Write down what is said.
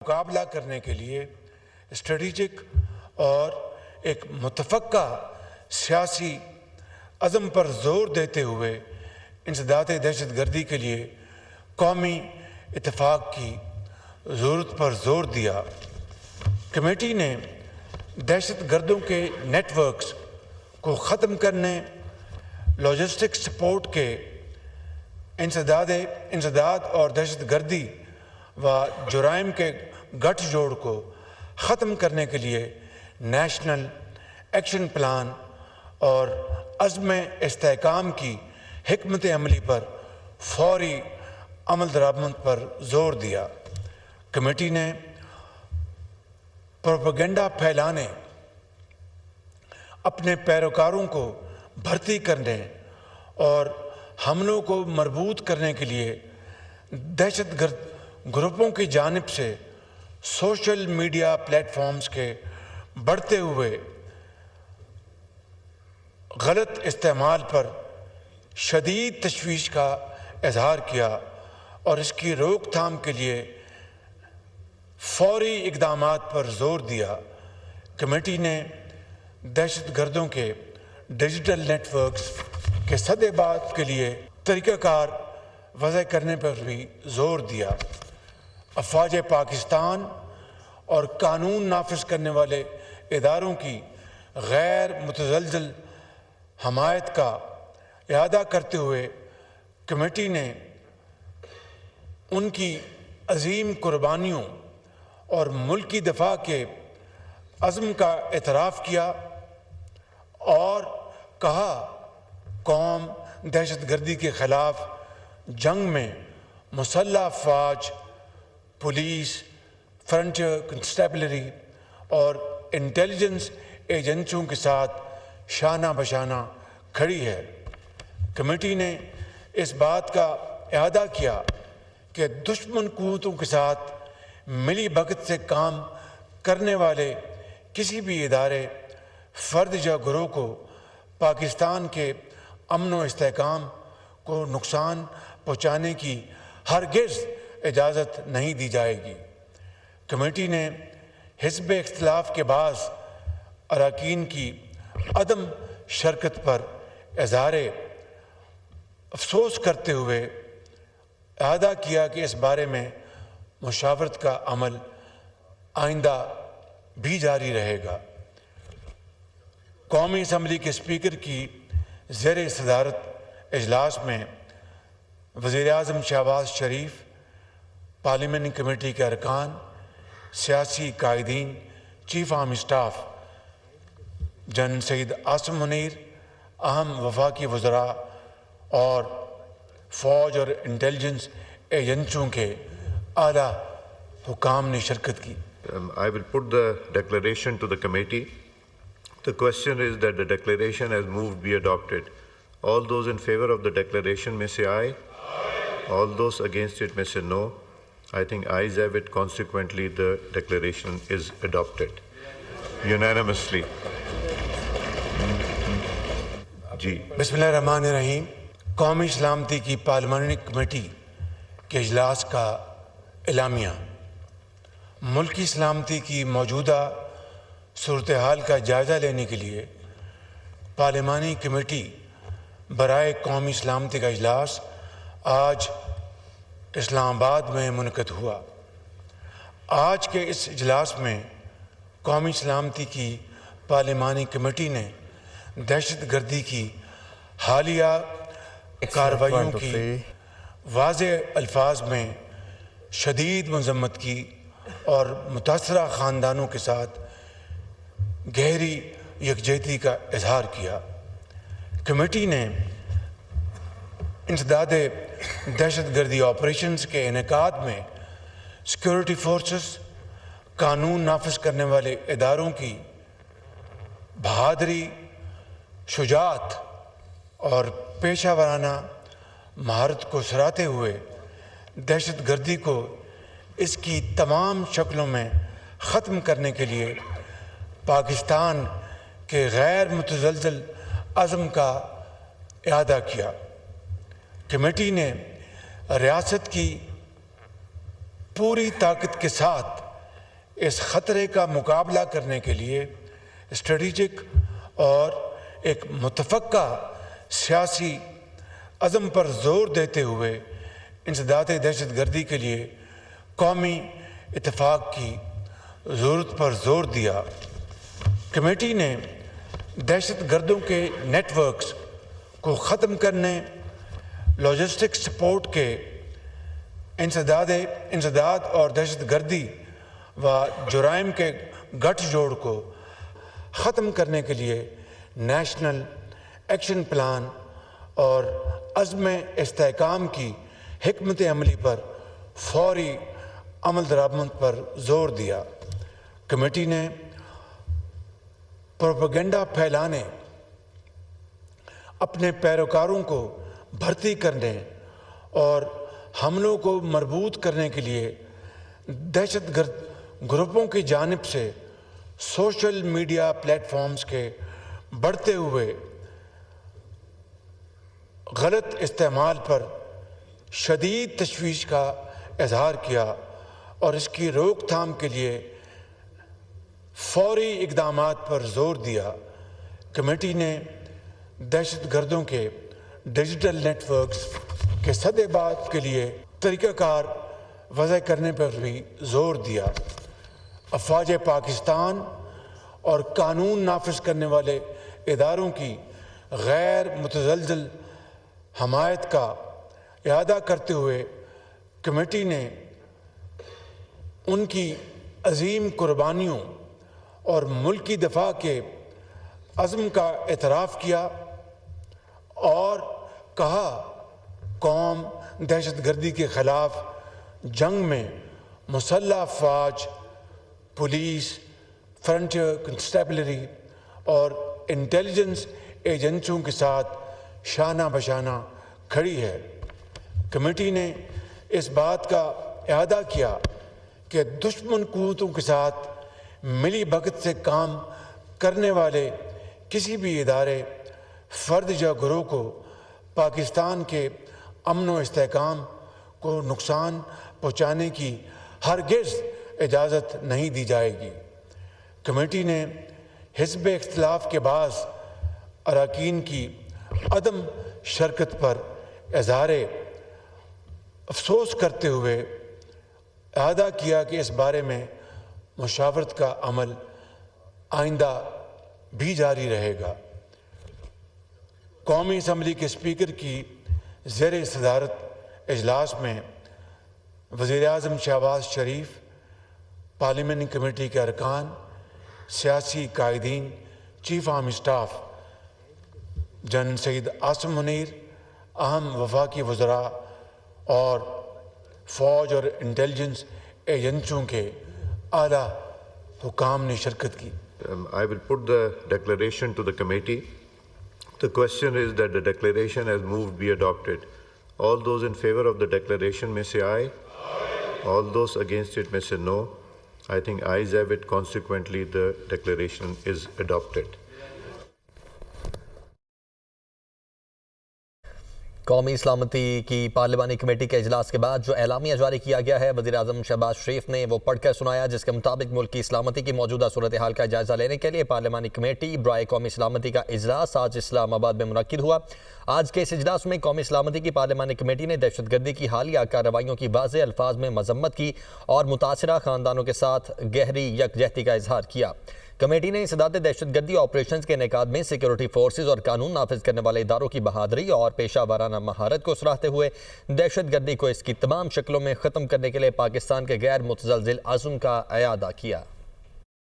مقابلہ کرنے کے لیے اسٹریٹجک اور ایک متفقہ سیاسی عزم پر زور دیتے ہوئے انسداد دہشت گردی کے لیے قومی اتفاق کی ضرورت پر زور دیا۔ کمیٹی نے دہشت گردوں کے نیٹ ورکس کو ختم کرنے، لاجسٹک سپورٹ کے انسداد اور دہشت گردی و جرائم کے گٹھ جوڑ کو ختم کرنے کے لیے نیشنل ایکشن پلان اور عزم استحکام کی حکمت عملی پر فوری عمل درآمد پر زور دیا۔ کمیٹی نے پروپیگنڈا پھیلانے، اپنے پیروکاروں کو بھرتی کرنے اور حملوں کو مربوط کرنے کے لیے دہشت گرد گروپوں کی جانب سے سوشل میڈیا پلیٹ فارمز کے بڑھتے ہوئے غلط استعمال پر شدید تشویش کا اظہار کیا اور اس کی روک تھام کے لیے فوری اقدامات پر زور دیا۔ کمیٹی نے دہشت گردوں کے ڈیجیٹل نیٹ ورکس کے سدِ بات کے لیے طریقہ کار وضع کرنے پر بھی زور دیا۔ افواج پاکستان اور قانون نافذ کرنے والے اداروں کی غیر متزلزل حمایت کا اعادہ کرتے ہوئے کمیٹی نے ان کی عظیم قربانیوں اور ملکی دفاع کے عزم کا اعتراف کیا اور کہا، قوم دہشت گردی کے خلاف جنگ میں مسلح افواج، پولیس، فرنٹیئر کنسٹیبلری اور انٹیلیجنس ایجنسیوں کے ساتھ شانہ بشانہ کھڑی ہے۔ کمیٹی نے اس بات کا اعادہ کیا کہ دشمن قوتوں کے ساتھ ملی بھگت سے کام کرنے والے کسی بھی ادارے، فرد یا گروہ کو پاکستان کے امن و استحکام کو نقصان پہنچانے کی ہرگز اجازت نہیں دی جائے گی۔ کمیٹی نے حزب اختلاف کے بعض اراکین کی عدم شرکت پر اظہار افسوس کرتے ہوئے اعادہ کیا کہ اس بارے میں مشاورت کا عمل آئندہ بھی جاری رہے گا۔ قومی اسمبلی کے اسپیکر کی زیر صدارت اجلاس میں وزیر اعظم شہباز شریف، پارلیمانی کمیٹی کے ارکان، سیاسی قائدین، chief army staff general Syed Asim Munir, اہم وفاقی وزراء اور فوج اور انٹیلیجنس ایجنسیوں کے اعلیٰ حکام نے شرکت کی۔ I will put the declaration to the committee. The question is that the declaration as moved be adopted. All those in favor of the declaration may say aye. All those against it may say no. I think ayes have it. Consequently, the declaration is adopted unanimously. بسم اللہ الرحمن الرحیم۔ قومی سلامتی کی پارلیمانی committee کے اجلاس کا اعلامیہ۔ ملکی سلامتی کی موجودہ صورتحال کا جائزہ لینے کے لیے پارلیمانی کمیٹی برائے قومی سلامتی کا اجلاس آج اسلام آباد میں منعقد ہوا۔ آج کے اس اجلاس میں قومی سلامتی کی پارلیمانی کمیٹی نے دہشت گردی کی حالیہ کارروائیوں کی واضح الفاظ میں شدید مذمت کی اور متاثرہ خاندانوں کے ساتھ گہری یکجہتی کا اظہار کیا۔ کمیٹی نے انسداد دہشت گردی آپریشنز کے انعقاد میں سیکورٹی فورسز، قانون نافذ کرنے والے اداروں کی بہادری، شجاعت اور پیشہ ورانہ مہارت کو سراہتے ہوئے دہشت گردی کو اس کی تمام شکلوں میں ختم کرنے کے لیے پاکستان کے غیر متزلزل عزم کا اعادہ کیا۔ کمیٹی نے ریاست کی پوری طاقت کے ساتھ اس خطرے کا مقابلہ کرنے کے لیے اسٹریٹجک اور ایک متفقہ سیاسی عزم پر زور دیتے ہوئے انسداد دہشت گردی کے لیے قومی اتفاق کی ضرورت پر زور دیا۔ کمیٹی نے دہشت گردوں کے نیٹ ورکس کو ختم کرنے، لاجسٹک سپورٹ کے انسداد اور دہشت گردی و جرائم کے گٹھ جوڑ کو ختم کرنے کے لیے نیشنل ایکشن پلان اور عزم استحکام کی حکمت عملی پر فوری عمل درآمد پر زور دیا۔ کمیٹی نے پروپیگنڈا پھیلانے، اپنے پیروکاروں کو بھرتی کرنے اور حملوں کو مربوط کرنے کے لیے دہشت گرد گروپوں کی جانب سے سوشل میڈیا پلیٹ فارمز کے بڑھتے ہوئے غلط استعمال پر شدید تشویش کا اظہار کیا اور اس کی روک تھام کے لیے فوری اقدامات پر زور دیا۔ کمیٹی نے دہشت گردوں کے ڈیجیٹل نیٹ ورکس کے سدے بات کے لیے طریقہ کار وضع کرنے پر بھی زور دیا۔ افواج پاکستان اور قانون نافذ کرنے والے اداروں کی غیر متزلزل حمایت کا اعادہ کرتے ہوئے کمیٹی نے ان کی عظیم قربانیوں اور ملکی دفاع کے عزم کا اعتراف کیا اور کہا قوم دہشت گردی کے خلاف جنگ میں مسلح افواج، پولیس، فرنٹیئر کنسٹیبلری اور انٹیلیجنس ایجنسیوں کے ساتھ شانہ بشانہ کھڑی ہے۔ کمیٹی نے اس بات کا اعادہ کیا کہ دشمن قوتوں کے ساتھ ملی بھگت سے کام کرنے والے کسی بھی ادارے، فرد یا گروہ کو پاکستان کے امن و استحکام کو نقصان پہنچانے کی ہرگز اجازت نہیں دی جائے گی۔ کمیٹی نے حزب اختلاف کے بعض اراکین کی عدم شرکت پر اظہار افسوس کرتے ہوئے اعادہ کیا کہ اس بارے میں مشاورت کا عمل آئندہ بھی جاری رہے گا۔ قومی اسمبلی کے اسپیکر کی زیر صدارت اجلاس میں وزیر اعظم شہباز شریف، پارلیمانی کمیٹی کے ارکان، سیاسی قائدین، chief army staff general Syed Asim Munir, اہم وفاقی وزراء اور فوج اور انٹیلیجنس ایجنسیوں کے اعلیٰ حکام نے شرکت کی۔ I will put the declaration to the committee. The question is that the declaration as moved be adopted. All those in favor of the declaration may say aye. All those against it may say no. I think ayes have it. Consequently, the declaration is adopted. قومی سلامتی کی پارلیمانی committee کے اجلاس کے بعد جو اعلامیہ جاری کیا گیا ہے، وزیر اعظم شہباز شریف نے وہ پڑھ کر سنایا، جس کے مطابق ملکی سلامتی کی موجودہ صورتحال کا جائزہ لینے کے لیے پارلیمانی کمیٹی برائے قومی سلامتی کا اجلاس آج اسلام آباد میں منعقد ہوا۔ آج کے اس اجلاس میں قومی سلامتی کی پارلیمانی کمیٹی نے دہشت گردی کی حالیہ کارروائیوں کی واضح الفاظ میں مذمت کی اور متاثرہ خاندانوں کے ساتھ گہری یکجہتی کا اظہار کیا۔ کمیٹی نے انسداد دہشت گردی آپریشنز کے انعقاد میں سیکیورٹی فورسز اور قانون نافذ کرنے والے اداروں کی بہادری اور پیشہ ورانہ مہارت کو سراہتے ہوئے دہشت گردی کو اس کی تمام شکلوں میں ختم کرنے کے لیے پاکستان کے غیر متزلزل عزم کا اعادہ کیا۔